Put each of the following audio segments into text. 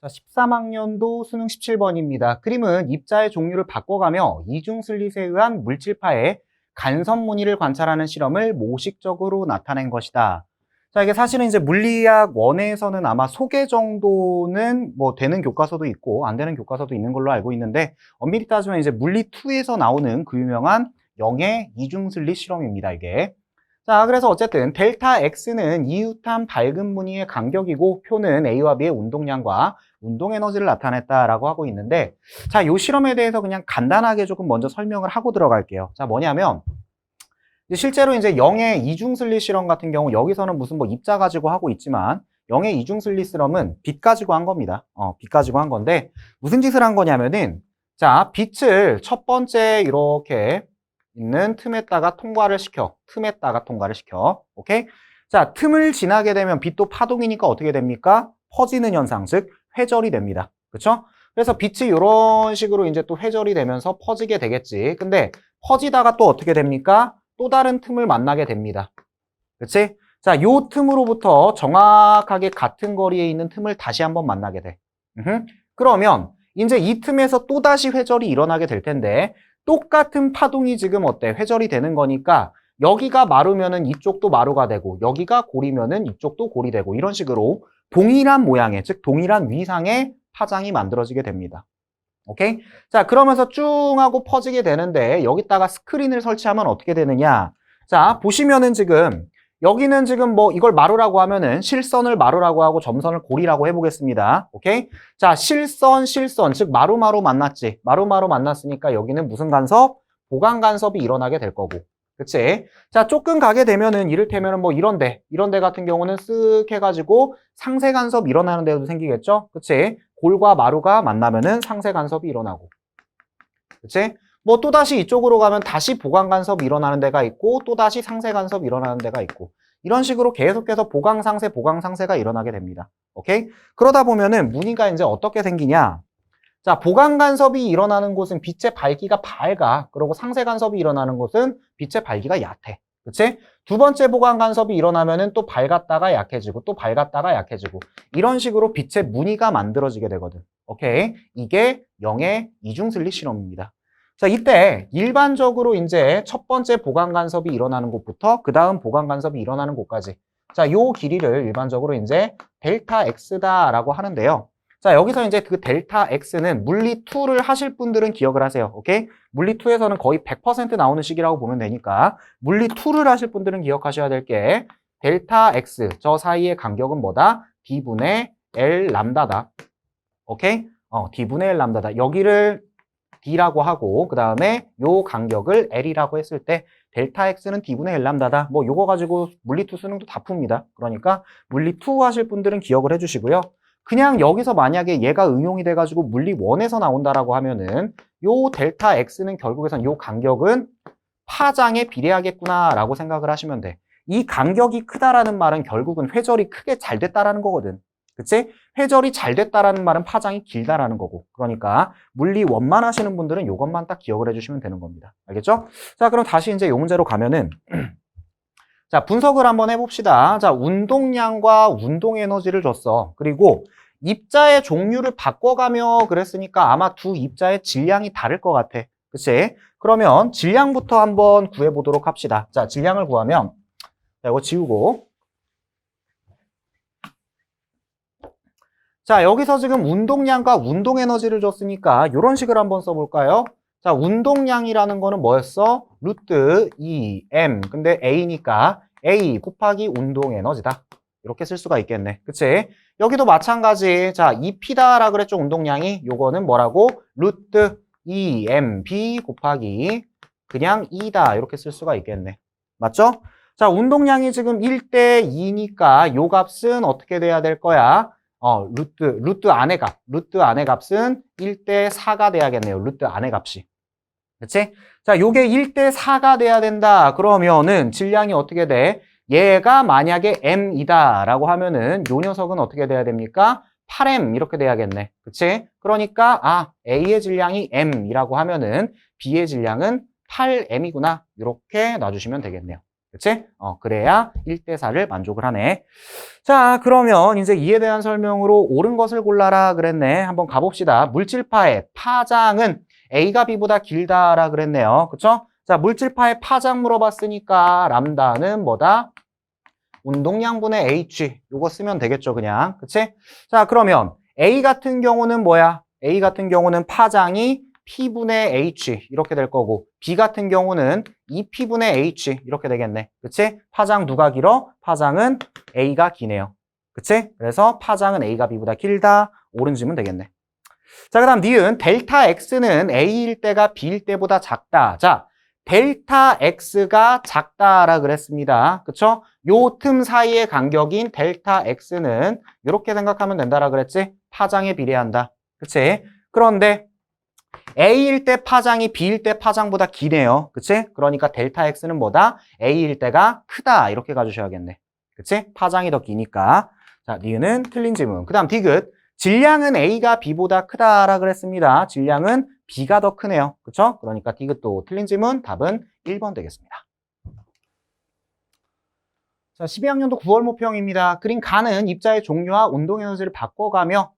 자, 13학년도 수능 17번입니다. 그림은 입자의 종류를 바꿔가며 이중슬릿에 의한 물질파의 간섭 무늬를 관찰하는 실험을 모식적으로 나타낸 것이다. 자, 이게 사실은 이제 물리학 1에서는 아마 소개 정도는 뭐 되는 교과서도 있고 안 되는 교과서도 있는 걸로 알고 있는데 엄밀히 따지면 이제 물리 2에서 나오는 그 유명한 영의 이중슬릿 실험입니다, 이게. 자, 그래서 어쨌든 델타 X는 이웃한 밝은 무늬의 간격이고 표는 A와 B의 운동량과 운동 에너지를 나타냈다라고 하고 있는데, 자, 이 실험에 대해서 그냥 간단하게 조금 먼저 설명을 하고 들어갈게요. 자, 뭐냐면 실제로 이제 영의 이중슬릿 실험 같은 경우 여기서는 무슨 뭐 입자 가지고 하고 있지만 영의 이중슬릿 실험은 빛 가지고 한 겁니다. 빛 가지고 한 건데 무슨 짓을 한 거냐면은 자, 빛을 첫 번째 이렇게 있는 틈에다가 통과를 시켜. 오케이? 자, 틈을 지나게 되면 빛도 파동이니까 어떻게 됩니까? 퍼지는 현상, 즉 회절이 됩니다. 그렇죠? 그래서 빛이 이런 식으로 이제 또 회절이 되면서 퍼지게 되겠지. 근데 퍼지다가 또 어떻게 됩니까? 또 다른 틈을 만나게 됩니다. 그렇지? 자, 요 틈으로부터 정확하게 같은 거리에 있는 틈을 다시 한번 만나게 돼. 그러면 이제 이 틈에서 또다시 회절이 일어나게 될 텐데 똑같은 파동이 지금 어때? 회절이 되는 거니까 여기가 마루면은 이쪽도 마루가 되고 여기가 고리면은 이쪽도 고리 되고 이런 식으로 동일한 모양의, 즉 동일한 위상의 파장이 만들어지게 됩니다. 오케이? 자, 그러면서 쭉 하고 퍼지게 되는데 여기다가 스크린을 설치하면 어떻게 되느냐? 자, 보시면은 지금 여기는 지금 뭐 이걸 마루라고 하면은 실선을 마루라고 하고 점선을 고리라고 해보겠습니다. 오케이? 자, 실선, 즉 마루 만났지. 마루 만났으니까 여기는 무슨 간섭? 보강 간섭이 일어나게 될 거고. 그치? 자, 조금 가게 되면은 이를테면은 뭐 이런 데 같은 경우는 쓱 해가지고 상세 간섭 일어나는 데도 생기겠죠? 그치? 골과 마루가 만나면은 상세 간섭이 일어나고. 그치? 뭐 또다시 이쪽으로 가면 다시 보강 간섭이 일어나는 데가 있고 또다시 상세 간섭이 일어나는 데가 있고 이런 식으로 계속해서 보강 상세가 일어나게 됩니다. 오케이? 그러다 보면은 무늬가 이제 어떻게 생기냐? 자, 보강 간섭이 일어나는 곳은 빛의 밝기가 밝아. 그리고 상세 간섭이 일어나는 곳은 빛의 밝기가 얕아. 그치? 두 번째 보강 간섭이 일어나면은 또 밝았다가 약해지고 또 밝았다가 약해지고 이런 식으로 빛의 무늬가 만들어지게 되거든. 오케이? 이게 영의 이중슬릿 실험입니다. 자, 이때 일반적으로 이제 첫 번째 보강 간섭이 일어나는 곳부터 그 다음 보강 간섭이 일어나는 곳까지 자, 요 길이를 일반적으로 이제 델타 X다라고 하는데요. 자, 여기서 이제 그 델타 X는 물리 2를 하실 분들은 기억을 하세요. 오케이? 물리 2에서는 거의 100% 나오는 식이라고 보면 되니까 물리 2를 하실 분들은 기억하셔야 될 게 델타 X 저 사이의 간격은 뭐다? D분의 L 람다다. 오케이? D분의 L 람다다. 여기를 D라고 하고 그 다음에 요 간격을 L이라고 했을 때 델타 X는 D분의 L 람다다. 뭐 요거 가지고 물리 2 수능도 다 풉니다. 그러니까 물리 2 하실 분들은 기억을 해주시고요. 그냥 여기서 만약에 얘가 응용이 돼가지고 물리 1에서 나온다라고 하면은 요 델타 X는 결국에선 요 간격은 파장에 비례하겠구나라고 생각을 하시면 돼. 이 간격이 크다라는 말은 결국은 회절이 크게 잘 됐다라는 거거든. 그치? 회절이 잘 됐다라는 말은 파장이 길다라는 거고. 그러니까 물리 1만 하시는 분들은 요것만 딱 기억을 해주시면 되는 겁니다. 알겠죠? 자, 그럼 다시 이제 요 문제로 가면은 자, 분석을 한번 해봅시다. 자, 운동량과 운동 에너지를 줬어. 그리고 입자의 종류를 바꿔가며 그랬으니까 아마 두 입자의 질량이 다를 것 같아. 그치? 그러면 질량부터 한번 구해보도록 합시다. 자, 질량을 구하면 자, 이거 지우고 자, 여기서 지금 운동량과 운동 에너지를 줬으니까 이런 식으로 한번 써볼까요? 자, 운동량이라는 거는 뭐였어? 루트 2m. 근데 A니까 A 곱하기 운동 에너지다. 이렇게 쓸 수가 있겠네. 그치? 여기도 마찬가지. 자, 2P다라 그랬죠, 운동량이. 요거는 뭐라고? 루트 2mB 곱하기 그냥 2다. 이렇게 쓸 수가 있겠네. 맞죠? 자, 운동량이 지금 1대 2니까 요 값은 어떻게 돼야 될 거야? 루트 안의 값은 1대 4가 돼야겠네요. 루트 안의 값이. 그치? 자, 요게 1대 4가 돼야 된다. 그러면은 질량이 어떻게 돼? 얘가 만약에 m이다 라고 하면은 요 녀석은 어떻게 돼야 됩니까? 8m 이렇게 돼야겠네. 그치? 그러니까 A의 질량이 m이라고 하면은 B의 질량은 8m이구나. 이렇게 놔주시면 되겠네요. 그치? 그래야 1대4를 만족을 하네. 자, 그러면 이제 이에 대한 설명으로 옳은 것을 골라라 그랬네. 한번 가봅시다. 물질파의 파장은 A가 B보다 길다라 그랬네요. 그쵸? 자, 물질파의 파장 물어봤으니까 람다는 뭐다? 운동량분의 H. 요거 쓰면 되겠죠, 그냥. 그치? 자, 그러면 A 같은 경우는 뭐야? A 같은 경우는 파장이 P분의 H 이렇게 될 거고 B 같은 경우는 2P분의 H 이렇게 되겠네. 그치? 파장 누가 길어? 파장은 A가 기네요. 그치? 그래서 파장은 A가 B보다 길다. 옳은 질문 되겠네. 자, 그 다음 니은 델타 X는 A일 때가 B일 때보다 작다. 자, 델타 X가 작다라 그랬습니다. 그쵸? 요 틈 사이의 간격인 델타 X는 이렇게 생각하면 된다라 그랬지? 파장에 비례한다. 그치? 그런데 A일 때 파장이 B일 때 파장보다 기네요. 그치? 그러니까 델타 X는 뭐다? A일 때가 크다. 이렇게 가주셔야겠네. 그치? 파장이 더 기니까. 자, 니은은 틀린 질문. 그 다음 디귿. 질량은 A가 B보다 크다라 그랬습니다. 질량은 B가 더 크네요. 그쵸? 그러니까 디귿도 틀린 질문. 답은 1번 되겠습니다. 자, 12학년도 9월 모평입니다. 그린 가는 입자의 종류와 운동 에너지를 바꿔가며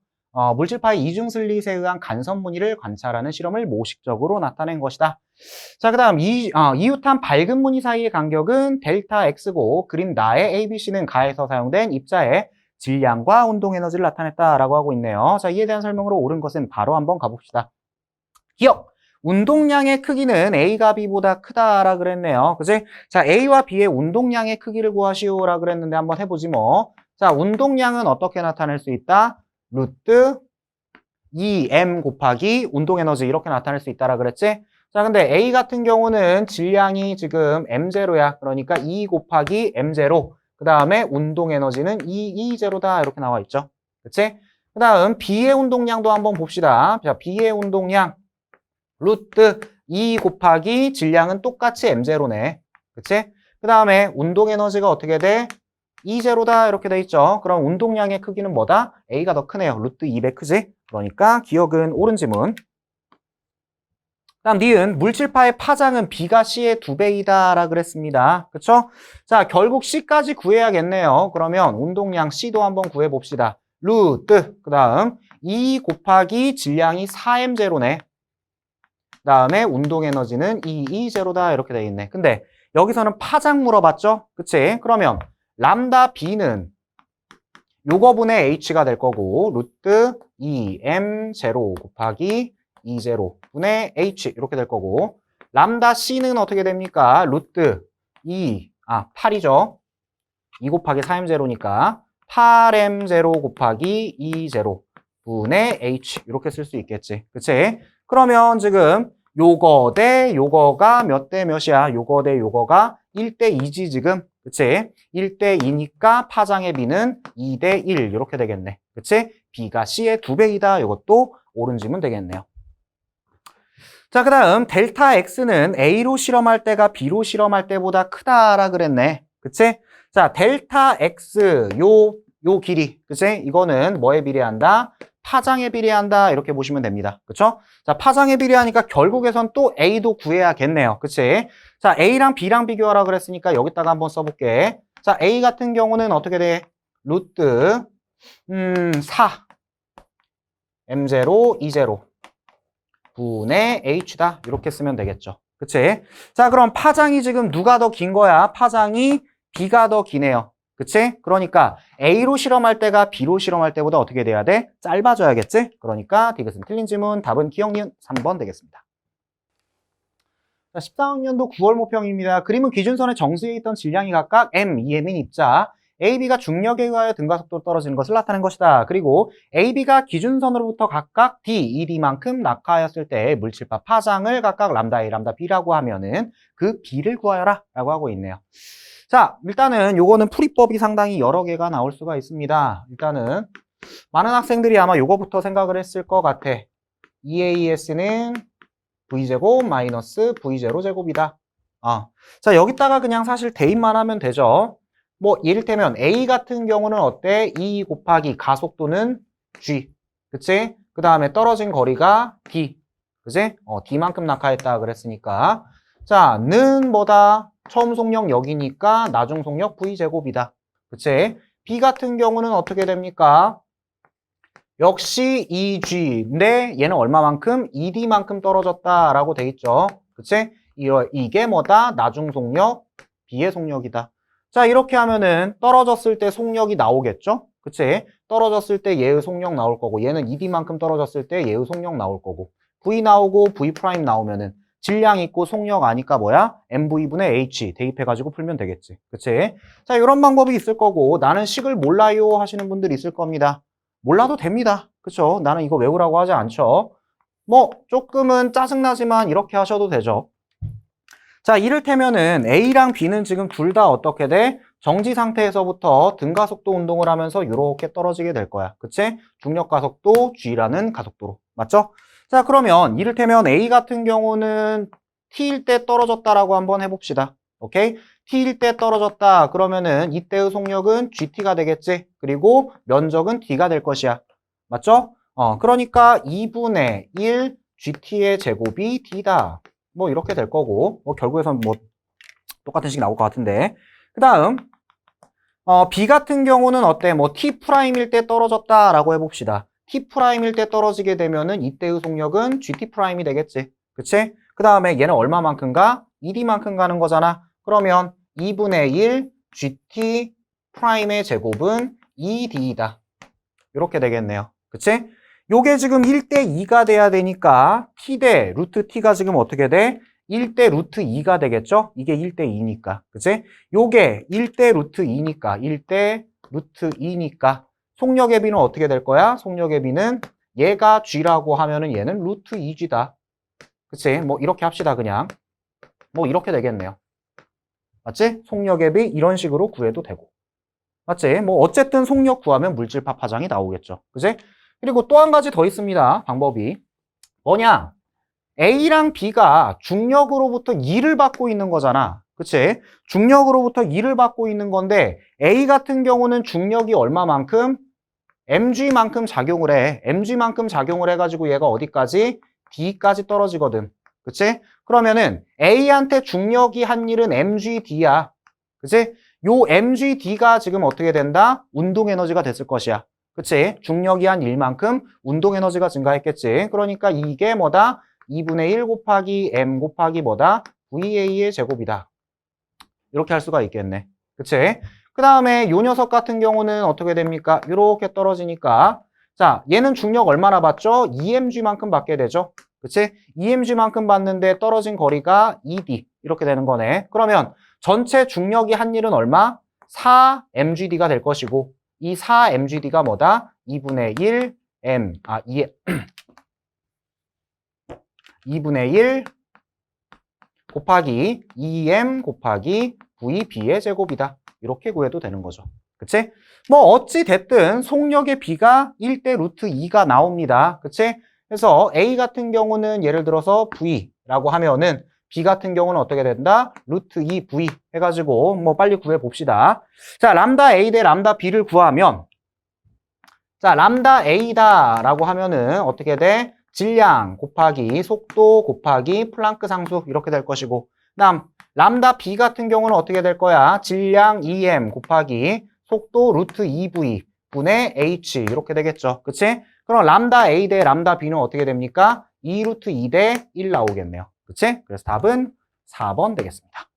물질파의 이중슬릿에 의한 간섭 무늬를 관찰하는 실험을 모식적으로 나타낸 것이다. 자, 그 다음 이웃한 밝은 무늬 사이의 간격은 델타 X고 그림 나의 ABC는 가에서 사용된 입자의 질량과 운동 에너지를 나타냈다라고 하고 있네요. 자, 이에 대한 설명으로 옳은 것은 바로 한번 가봅시다. 기억! 운동량의 크기는 A가 B보다 크다라 그랬네요. 그치? 자, A와 B의 운동량의 크기를 구하시오라 그랬는데 한번 해보지 뭐. 자, 운동량은 어떻게 나타낼 수 있다? 루트 2m 곱하기 운동에너지 이렇게 나타낼 수 있다라 그랬지? 자, 근데 A 같은 경우는 질량이 지금 M0야. 그러니까 2 곱하기 M0. 그 다음에 운동에너지는 2E0다. 이렇게 나와 있죠. 그치? 그 다음 B의 운동량도 한번 봅시다. 자, B의 운동량. 루트 2 곱하기 질량은 똑같이 M0네. 그치? 그 다음에 운동 에너지가 어떻게 돼? E0다 이렇게 돼 있죠. 그럼 운동량의 크기는 뭐다? A가 더 크네요. 루트 2배 크지? 그러니까 기억은 옳은 지문. 다음 니은 물질파의 파장은 B가 C의 2배이다 라 그랬습니다. 그쵸? 자, 결국 C까지 구해야겠네요. 그러면 운동량 C도 한번 구해봅시다. 루트 그 다음 2 곱하기 질량이 4M0네. 그 다음에 운동 에너지는 E0다 이렇게 돼 있네. 근데 여기서는 파장 물어봤죠? 그치? 그러면 람다 B는 요거분의 H가 될 거고 루트 2M0 곱하기 E0분의 H 이렇게 될 거고 람다 C는 어떻게 됩니까? 루트 8이죠. 2 곱하기 4M0니까 8M0 곱하기 E0분의 H 이렇게 쓸 수 있겠지. 그치? 그러면 지금 요거 대 요거가 몇 대 몇이야? 요거 대 요거가 1대 2지 지금. 그치? 1대 2니까 파장의 B는 2대 1 이렇게 되겠네. 그치? B가 C의 2배이다. 이것도 옳은 질문 되겠네요. 자, 그 다음 델타 X는 A로 실험할 때가 B로 실험할 때보다 크다라 그랬네. 그치? 자, 델타 X 요 길이. 그치? 이거는 뭐에 비례한다? 파장에 비례한다. 이렇게 보시면 됩니다. 그쵸? 자, 파장에 비례하니까 결국에선 또 A도 구해야겠네요. 그치? 자, A랑 B랑 비교하라 그랬으니까 여기다가 한번 써볼게. 자, A 같은 경우는 어떻게 돼? 루트 4 M0 E0 분의 H다. 이렇게 쓰면 되겠죠. 그치? 자, 그럼 파장이 지금 누가 더 긴 거야? 파장이 B가 더 기네요. 그치? 그러니까 A로 실험할 때가 B로 실험할 때보다 어떻게 돼야 돼? 짧아져야겠지? 그러니까 디귿은 틀린 질문, 답은 기억니은 3번 되겠습니다. 자, 14학년도 9월 모평입니다. 그림은 기준선의 정수에 있던 질량이 각각 M, EM인 입자 AB가 중력에 의하여 등가속도로 떨어지는 것을 나타낸 것이다. 그리고 AB가 기준선으로부터 각각 D, ED만큼 낙하하였을 때 물질파 파장을 각각 람다 A, 람다 B라고 하면은 그 B를 구하여라 라고 하고 있네요. 자, 일단은 요거는 풀이법이 상당히 여러 개가 나올 수가 있습니다. 일단은 많은 학생들이 아마 요거부터 생각을 했을 것 같아. EAS는 V제곱 마이너스 V0 제곱이다. 자, 여기다가 그냥 사실 대입만 하면 되죠. 뭐 이를테면 A 같은 경우는 어때? 2 곱하기 가속도는 G. 그치? 그 다음에 떨어진 거리가 D. 그치? D만큼 낙하했다 그랬으니까 자, 는 뭐다? 처음 속력 여기니까 나중 속력 V제곱이다. 그치? B 같은 경우는 어떻게 됩니까? 역시 EG인데 얘는 얼마만큼? ED만큼 떨어졌다라고 돼 있죠. 그치? 이게 뭐다? 나중 속력 B의 속력이다. 자, 이렇게 하면은 떨어졌을 때 속력이 나오겠죠? 그치? 떨어졌을 때 얘의 속력 나올 거고 얘는 ED만큼 떨어졌을 때 얘의 속력 나올 거고 V 나오고 V 프라임 나오면은 질량 있고 속력 아니까 뭐야? MV분의 H 대입해가지고 풀면 되겠지. 그치? 자, 이런 방법이 있을 거고 나는 식을 몰라요 하시는 분들이 있을 겁니다. 몰라도 됩니다. 그쵸? 나는 이거 외우라고 하지 않죠. 뭐 조금은 짜증나지만 이렇게 하셔도 되죠. 자, 이를테면은 A랑 B는 지금 둘 다 어떻게 돼? 정지 상태에서부터 등가속도 운동을 하면서 이렇게 떨어지게 될 거야. 그치? 중력가속도 G라는 가속도로. 맞죠? 자, 그러면 이를테면 A 같은 경우는 T일 때 떨어졌다라고 한번 해봅시다. 오케이? T일 때 떨어졌다. 그러면은 이때의 속력은 GT가 되겠지? 그리고 면적은 D가 될 것이야. 맞죠? 그러니까 2분의 1 GT의 제곱이 D다. 뭐 이렇게 될 거고 뭐 결국에선 뭐 똑같은 식이 나올 것 같은데 그 다음 B 같은 경우는 어때? 뭐 T'일 때 떨어졌다라고 해봅시다. T'일 때 떨어지게 되면은 이때의 속력은 GT'이 되겠지. 그치? 그 다음에 얘는 얼마만큼 가? ED만큼 가는 거잖아. 그러면 2분의 1 GT'의 제곱은 ED이다. 이렇게 되겠네요. 그치? 요게 지금 1대 2가 돼야 되니까 T 대 루트 T가 지금 어떻게 돼? 1대 루트 2가 되겠죠? 이게 1대 2니까. 그치? 요게 1대 루트 2니까 1대 루트 2니까 속력의 비는 어떻게 될 거야? 속력의 비는 얘가 G라고 하면은 얘는 루트 2G다. 그치? 뭐 이렇게 합시다 그냥. 뭐 이렇게 되겠네요. 맞지? 속력의 비 이런 식으로 구해도 되고. 맞지? 뭐 어쨌든 속력 구하면 물질파 파장이 나오겠죠. 그치? 그리고 또 한 가지 더 있습니다. 방법이. 뭐냐? A랑 B가 중력으로부터 2를 받고 있는 거잖아. 그치? 중력으로부터 2를 받고 있는 건데 A 같은 경우는 중력이 얼마만큼? mg만큼 작용을 해. mg만큼 작용을 해가지고 얘가 어디까지? D까지 떨어지거든. 그치? 그러면은 A한테 중력이 한 일은 mgd야. 그치? 요 mgd가 지금 어떻게 된다? 운동 에너지가 됐을 것이야. 그치? 중력이 한 1만큼 운동 에너지가 증가했겠지. 그러니까 이게 뭐다? 2분의 1 곱하기 m 곱하기 뭐다? VA의 제곱이다. 이렇게 할 수가 있겠네. 그치? 그 다음에 요 녀석 같은 경우는 어떻게 됩니까? 이렇게 떨어지니까 자, 얘는 중력 얼마나 받죠? 2mg만큼 받게 되죠. 그치? 2mg만큼 받는데 떨어진 거리가 2d 이렇게 되는 거네. 그러면 전체 중력이 한 일은 얼마? 4mgd가 될 것이고 이 4mgd가 뭐다? 2분의 1 m 2분의 1 곱하기 2m 곱하기 VB의 제곱이다. 이렇게 구해도 되는 거죠. 그치? 뭐 어찌 됐든 속력의 B가 1대 루트 2가 나옵니다. 그치? 그래서 A 같은 경우는 예를 들어서 V라고 하면은 B 같은 경우는 어떻게 된다? 루트 2V 해가지고 뭐 빨리 구해 봅시다. 자, 람다 A 대 람다 B를 구하면 자, 람다 A다 라고 하면은 어떻게 돼? 질량 곱하기 속도 곱하기 플랑크 상수 이렇게 될 것이고 다음 람다 B 같은 경우는 어떻게 될 거야? 질량 2m 곱하기 속도 루트 2v 분의 h 이렇게 되겠죠. 그치? 그럼 람다 A 대 람다 B는 어떻게 됩니까? 2 루트 2 대 1 나오겠네요. 그치? 그래서 답은 4번 되겠습니다.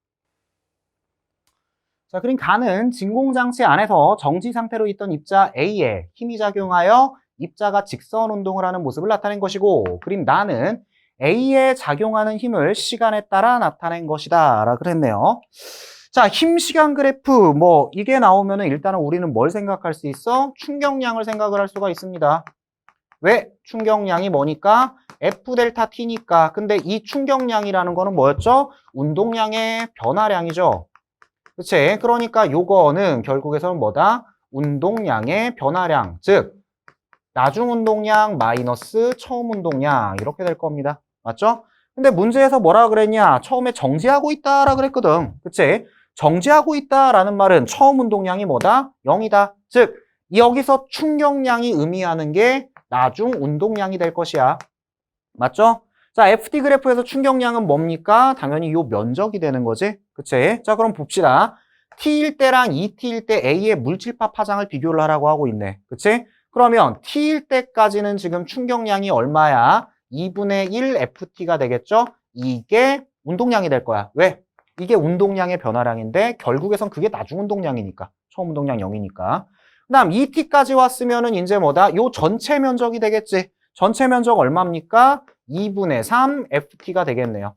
자, 그림 가는 진공장치 안에서 정지 상태로 있던 입자 A에 힘이 작용하여 입자가 직선 운동을 하는 모습을 나타낸 것이고 그림 나는 A에 작용하는 힘을 시간에 따라 나타낸 것이다 라고 그랬네요. 자, 힘 시간 그래프 뭐 이게 나오면은 일단은 우리는 뭘 생각할 수 있어? 충격량을 생각을 할 수가 있습니다. 왜? 충격량이 뭐니까? F 델타 T니까. 근데 이 충격량이라는 거는 뭐였죠? 운동량의 변화량이죠. 그치? 그러니까 요거는 결국에서는 뭐다? 운동량의 변화량, 즉 나중 운동량 마이너스 처음 운동량 이렇게 될 겁니다. 맞죠? 근데 문제에서 뭐라 그랬냐? 처음에 정지하고 있다라 그랬거든. 그치? 정지하고 있다라는 말은 처음 운동량이 뭐다? 0이다. 즉 여기서 충격량이 의미하는 게 나중 운동량이 될 것이야. 맞죠? 자, FT 그래프에서 충격량은 뭡니까? 당연히 요 면적이 되는 거지. 그치? 자, 그럼 봅시다. T일 때랑 2T일 때 A의 물질파 파장을 비교를 하라고 하고 있네. 그치? 그러면 T일 때까지는 지금 충격량이 얼마야? 2분의 1 FT가 되겠죠? 이게 운동량이 될 거야. 왜? 이게 운동량의 변화량인데 결국에선 그게 나중 운동량이니까. 처음 운동량 0이니까. 그 다음 2T까지 왔으면은 이제 뭐다? 요 전체 면적이 되겠지. 전체 면적 얼마입니까? 2분의 3 FT가 되겠네요.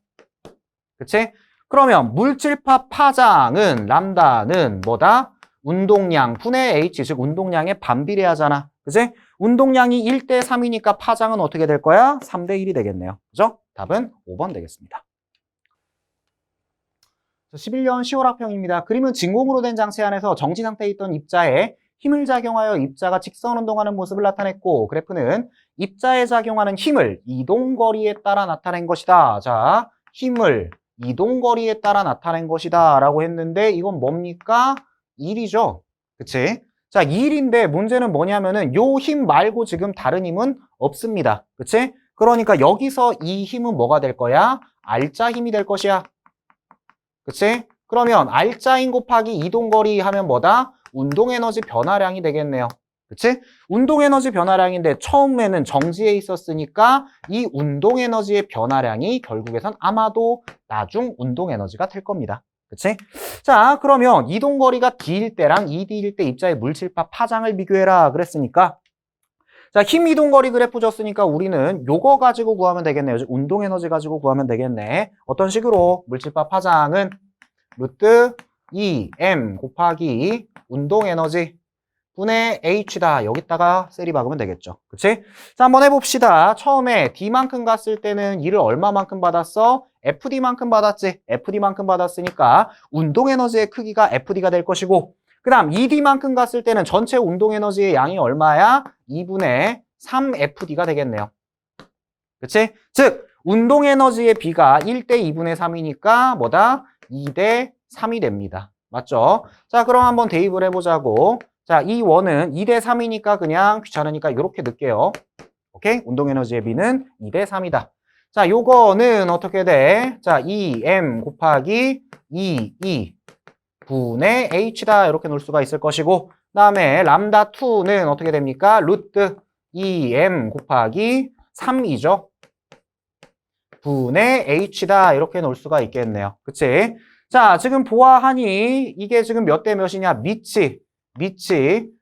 그치? 그러면 물질파 파장은 람다는 뭐다? 운동량 분의 H, 즉 운동량에 반비례하잖아. 그치? 운동량이 1대 3이니까 파장은 어떻게 될 거야? 3대 1이 되겠네요. 그죠? 답은 5번 되겠습니다. 11년 10월 학평입니다. 그림은 진공으로 된 장치 안에서 정지 상태에 있던 입자에 힘을 작용하여 입자가 직선 운동하는 모습을 나타냈고, 그래프는 입자에 작용하는 힘을 이동거리에 따라 나타낸 것이다. 자, 힘을 이동거리에 따라 나타낸 것이다 라고 했는데 이건 뭡니까? 1이죠. 그치? 자, 1인데 문제는 뭐냐면은 요 힘 말고 지금 다른 힘은 없습니다. 그치? 그러니까 여기서 이 힘은 뭐가 될 거야? 알짜 힘이 될 것이야. 그치? 그러면 R자인 곱하기 이동거리 하면 뭐다? 운동에너지 변화량이 되겠네요. 그치? 운동에너지 변화량인데 처음에는 정지해 있었으니까 이 운동에너지의 변화량이 결국에선 아마도 나중 운동에너지가 될 겁니다. 그치? 자, 그러면 이동거리가 D일 때랑 2D일 때 입자의 물질파 파장을 비교해라 그랬으니까 자, 힘 이동거리 그래프 줬으니까 우리는 요거 가지고 구하면 되겠네요. 운동에너지 가지고 구하면 되겠네. 어떤 식으로? 물질파 파장은 루트 2m 곱하기 운동에너지 분의 h다. 여기다가 셀이 박으면 되겠죠. 그치? 자, 한번 해봅시다. 처음에 d만큼 갔을 때는 이를 얼마만큼 받았어? fd만큼 받았지. fd만큼 받았으니까 운동에너지의 크기가 fd가 될 것이고 그 다음 2D만큼 갔을 때는 전체 운동에너지의 양이 얼마야? 2분의 3FD가 되겠네요. 그치? 즉 운동에너지의 비가 1대 2분의 3이니까 뭐다? 2대 3이 됩니다. 맞죠? 자, 그럼 한번 대입을 해보자고. 자, 이 원은 2대 3이니까 그냥 귀찮으니까 이렇게 넣을게요. 오케이? 운동에너지의 비는 2대 3이다. 자, 요거는 어떻게 돼? 자, 2m 곱하기 2e 분의 h다 이렇게 놓을 수가 있을 것이고 그 다음에 람다 2는 어떻게 됩니까? 루트 2m 곱하기 3이죠. 분의 h다 이렇게 놓을 수가 있겠네요. 그치? 자, 지금 보아하니 이게 지금 몇 대 몇이냐? 미치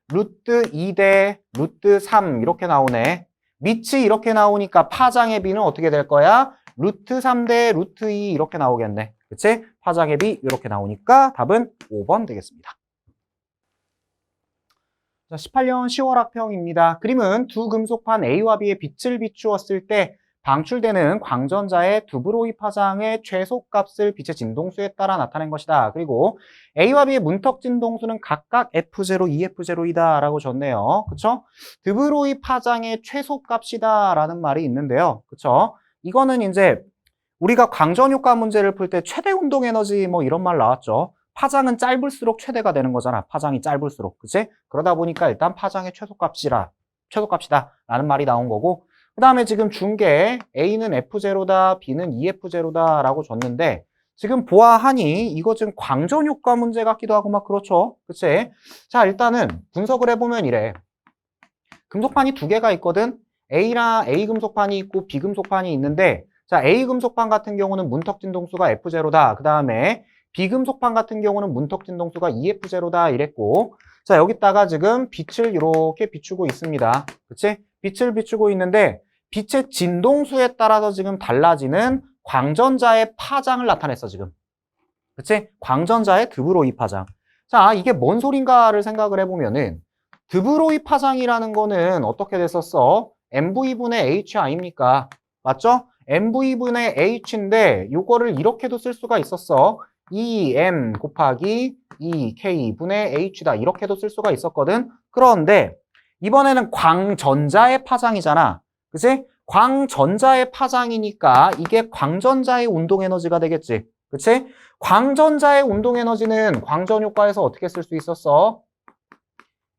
루트 2대 루트 3 이렇게 나오네. 미치 이렇게 나오니까 파장의 비는 어떻게 될 거야? 루트 3대 루트 2 이렇게 나오겠네. 그치? 파장의 비 이렇게 나오니까 답은 5번 되겠습니다. 자, 18년 10월 학평입니다. 그림은 두 금속판 A와 B의 빛을 비추었을 때 방출되는 광전자의 두브로이 파장의 최소값을 빛의 진동수에 따라 나타낸 것이다. 그리고 A와 B의 문턱 진동수는 각각 F0, EF0이다 라고 줬네요. 그쵸? 두브로이 파장의 최소값이다 라는 말이 있는데요. 그쵸? 이거는 이제 우리가 광전효과 문제를 풀 때 최대 운동에너지 뭐 이런 말 나왔죠. 파장은 짧을수록 최대가 되는 거잖아. 파장이 짧을수록. 그치? 그러다 보니까 일단 파장의 최소값이다 라는 말이 나온 거고 그 다음에 지금 준 게 A는 F0다, B는 EF0다 라고 줬는데 지금 보아하니 이거 지금 광전효과 문제 같기도 하고 막 그렇죠. 그치? 자, 일단은 분석을 해보면 이래. 금속판이 두 개가 있거든. A 금속판이 있고 B 금속판이 있는데 자, A 금속판 같은 경우는 문턱 진동수가 F0다. 그 다음에 B 금속판 같은 경우는 문턱 진동수가 EF0다 이랬고 자, 여기다가 지금 빛을 이렇게 비추고 있습니다. 그치? 빛을 비추고 있는데 빛의 진동수에 따라서 지금 달라지는 광전자의 파장을 나타냈어, 지금. 그치? 광전자의 드브로이 파장. 자, 이게 뭔 소린가를 생각을 해보면은 드브로이 파장이라는 거는 어떻게 됐었어? MV분의 H 아닙니까? 맞죠? MV분의 H인데 요거를 이렇게도 쓸 수가 있었어. 2M 곱하기 2K분의 H다. 이렇게도 쓸 수가 있었거든. 그런데 이번에는 광전자의 파장이잖아. 그치? 광전자의 파장이니까 이게 광전자의 운동에너지가 되겠지. 그치? 광전자의 운동에너지는 광전효과에서 어떻게 쓸 수 있었어?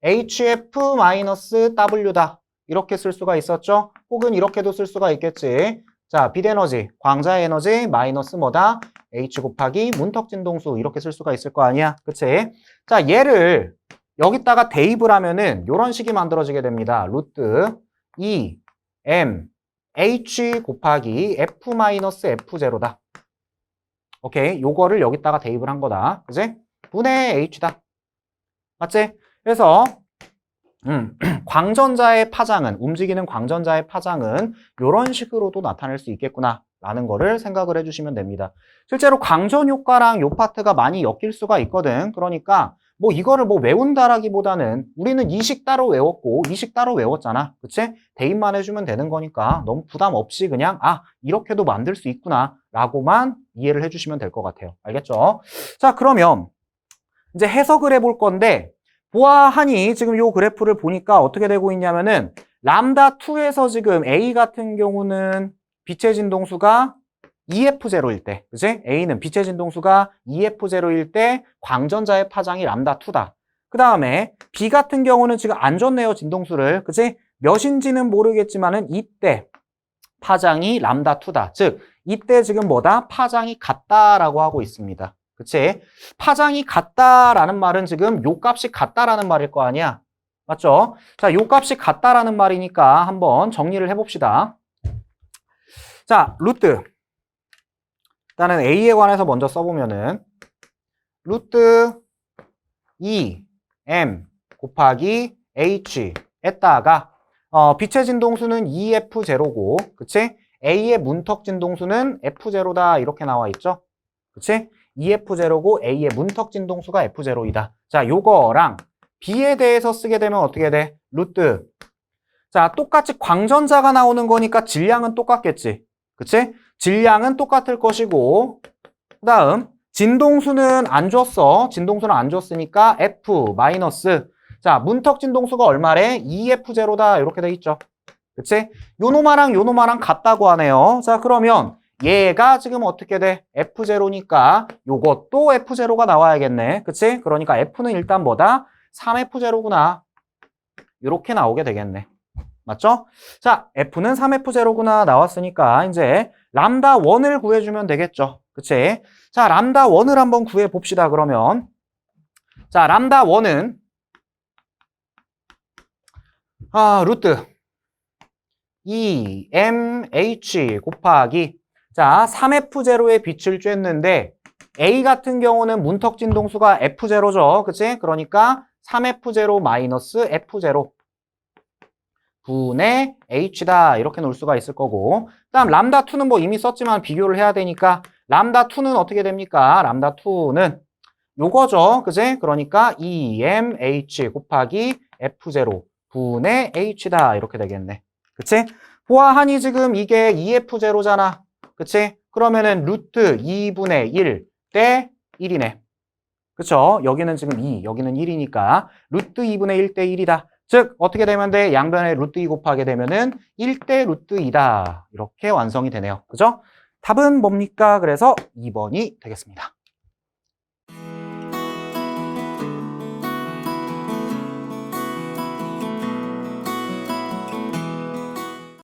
HF-W다. 이렇게 쓸 수가 있었죠? 혹은 이렇게도 쓸 수가 있겠지. 자, 빛 에너지, 광자의 에너지 마이너스 뭐다? H 곱하기 문턱 진동수 이렇게 쓸 수가 있을 거 아니야? 그치? 자, 얘를 여기다가 대입을 하면은 이런 식이 만들어지게 됩니다. 루트 2 m h 곱하기 f 마이너스 f0다. 오케이, 요거를 여기다가 대입을 한 거다. 그치? 분의 h다. 맞지? 그래서 광전자의 파장은, 움직이는 광전자의 파장은 이런 식으로도 나타낼 수 있겠구나 라는 거를 생각을 해주시면 됩니다. 실제로 광전 효과랑 요 파트가 많이 엮일 수가 있거든. 그러니까 뭐 이거를 뭐 외운다라기보다는 우리는 이식 따로 외웠고 이식 따로 외웠잖아. 그치? 대입만 해주면 되는 거니까 너무 부담 없이 그냥 이렇게도 만들 수 있구나 라고만 이해를 해주시면 될 것 같아요. 알겠죠? 자, 그러면 이제 해석을 해볼 건데 보아하니 지금 요 그래프를 보니까 어떻게 되고 있냐면은 람다2에서 지금 A 같은 경우는 빛의 진동수가 EF0일 때, 그치? A는 빛의 진동수가 EF0일 때 광전자의 파장이 람다2다. 그 다음에 B 같은 경우는 지금 안 줬네요, 진동수를. 그치? 몇인지는 모르겠지만은 이때 파장이 람다2다. 즉, 이때 지금 뭐다? 파장이 같다라고 하고 있습니다. 그치? 파장이 같다라는 말은 지금 요 값이 같다라는 말일 거 아니야? 맞죠? 자, 요 값이 같다라는 말이니까 한번 정리를 해봅시다. 자, 루트. 일단은 A에 관해서 먼저 써보면은 루트 2m 곱하기 h에다가 빛의 진동수는 EF0고, 그치? A의 문턱 진동수는 F0다 이렇게 나와 있죠? 그치? EF0고 A의 문턱 진동수가 F0이다. 자, 요거랑 B에 대해서 쓰게 되면 어떻게 돼? 루트. 자, 똑같이 광전자가 나오는 거니까 질량은 똑같겠지. 그치? 질량은 똑같을 것이고, 그 다음 진동수는 안 줬어. 진동수는 안 줬으니까 F 마이너스. 자, 문턱 진동수가 얼마래? EF0다 이렇게 돼 있죠. 그치? 요노마랑 요노마랑 같다고 하네요. 자, 그러면 얘가 지금 어떻게 돼? F0니까 요것도 F0가 나와야겠네. 그치? 그러니까 F는 일단 뭐다? 3F0구나. 이렇게 나오게 되겠네. 맞죠? 자, F는 3F0구나 나왔으니까 이제 람다1을 구해주면 되겠죠. 그치? 자, 람다1을 한번 구해봅시다, 그러면. 자, 람다1은 루트 2mh 곱하기 자, 3F0에 빛을 쬐는데 A 같은 경우는 문턱 진동수가 F0죠. 그치? 그러니까 3F0 마이너스 F0 분의 H다 이렇게 놓을 수가 있을 거고, 그 다음 람다2는 뭐 이미 썼지만 비교를 해야 되니까 람다2는 어떻게 됩니까? 람다2는 요거죠. 그치? 그러니까 2mh 곱하기 F0 분의 H다 이렇게 되겠네. 그치? 보아하니 지금 이게 2F0잖아. 그치? 그러면은 루트 2분의 1 대 1이네. 그쵸? 여기는 지금 2, 여기는 1이니까 루트 2분의 1 대 1이다. 즉 어떻게 되면 돼? 양변에 루트 2 곱하게 되면은 1 대 루트 2다. 이렇게 완성이 되네요. 그죠? 답은 뭡니까? 그래서 2번이 되겠습니다.